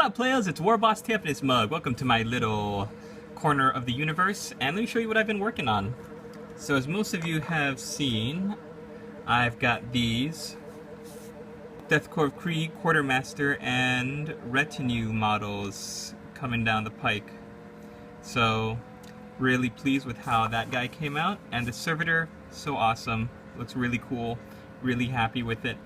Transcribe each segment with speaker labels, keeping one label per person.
Speaker 1: up, players? It's WarbossTae in this mug. Welcome to my little corner of the universe, and let me show you what I've been working on. So as most of you have seen, I've got these Deathcore Krieg, Quartermaster, and Retinue models coming down the pike. So really pleased with how that guy came out, and the servitor, so awesome, looks really cool, really happy with it.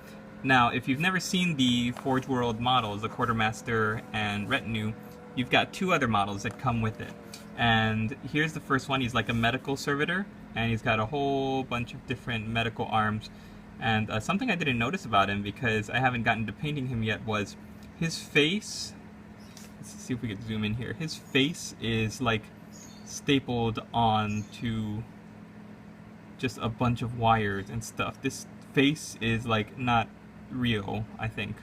Speaker 1: Now, if you've never seen the Forge World models, the Quartermaster and Retinue, you've got two other models that come with it. And here's the first one. He's like a medical servitor, and he's got a whole bunch of different medical arms. And something I didn't notice about him, because I haven't gotten to painting him yet, was his face. Let's see if we can zoom in here. His face is like stapled onto just a bunch of wires and stuff. This face is like not real, I think.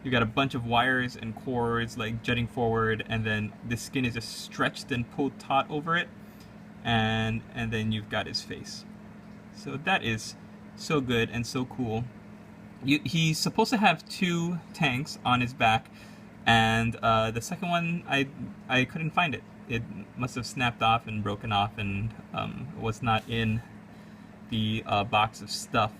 Speaker 1: You got a bunch of wires and cords like jutting forward, and then the skin is just stretched and pulled taut over it, and then you've got his face. So that is so good and so cool. He's supposed to have two tanks on his back, and the second one I couldn't find it. It must have snapped off and broken off, and was not in the box of stuff.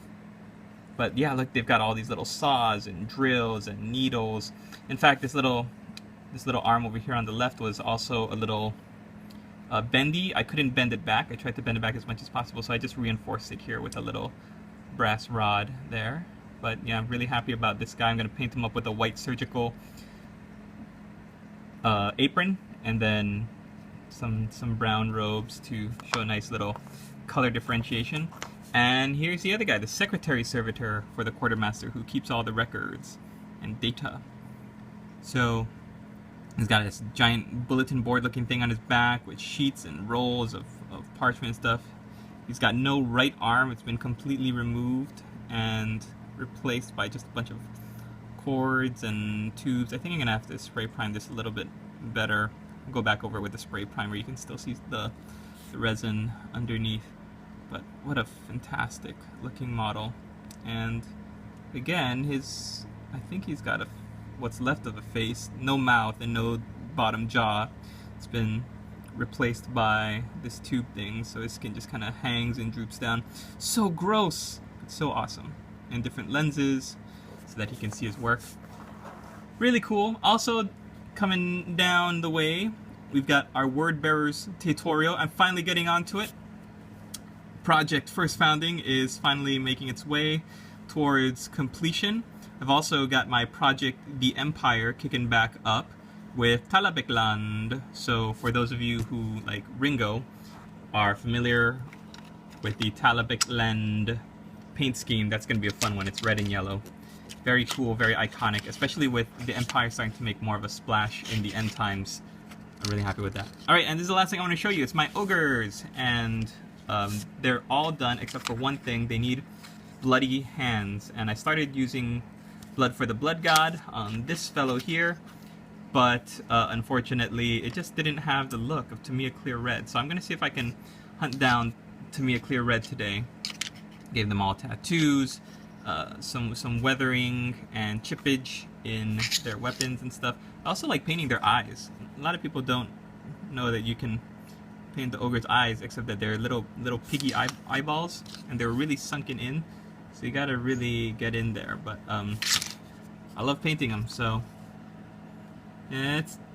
Speaker 1: But yeah, look, they've got all these little saws and drills and needles. In fact, this little arm over here on the left was also a little bendy. I couldn't bend it back. I tried to bend it back as much as possible, so I just reinforced it here with a little brass rod there. But yeah, I'm really happy about this guy. I'm going to paint him up with a white surgical apron, and then some brown robes to show a nice little color differentiation. And here's the other guy, the secretary servitor for the Quartermaster, who keeps all the records and data. So he's got this giant bulletin board looking thing on his back with sheets and rolls of parchment and stuff. He's got no right arm. It's been completely removed and replaced by just a bunch of cords and tubes. I think I'm going to have to spray prime this a little bit better. I'll go back over with the spray primer. You can still see the resin underneath. But what a fantastic looking model. And again, I think he's got what's left of a face, no mouth and no bottom jaw. It's been replaced by this tube thing, so his skin just kind of hangs and droops down. So gross, but so awesome. And different lenses so that he can see his work. Really cool. Also coming down the way, we've got our Word Bearers tutorial. I'm finally getting onto it. Project First Founding is finally making its way towards completion. I've also got my project The Empire kicking back up with Talabekland. So for those of you who, like Ringo, are familiar with the Talabekland paint scheme, that's going to be a fun one. It's red and yellow. Very cool, very iconic, especially with the Empire starting to make more of a splash in the end times. I'm really happy with that. Alright, and this is the last thing I want to show you. It's my Ogres, and they're all done except for one thing. They need bloody hands, and I started using blood for the blood god on this fellow here, but unfortunately it just didn't have the look of Tamiya Clear Red. So I'm going to see if I can hunt down Tamiya Clear Red today. Gave them all tattoos, some weathering and chippage in their weapons and stuff. I also like painting their eyes. A lot of people don't know that you can paint the ogre's eyes, except that they're little piggy eyeballs, and they're really sunken in, so you gotta really get in there. But I love painting them, so it's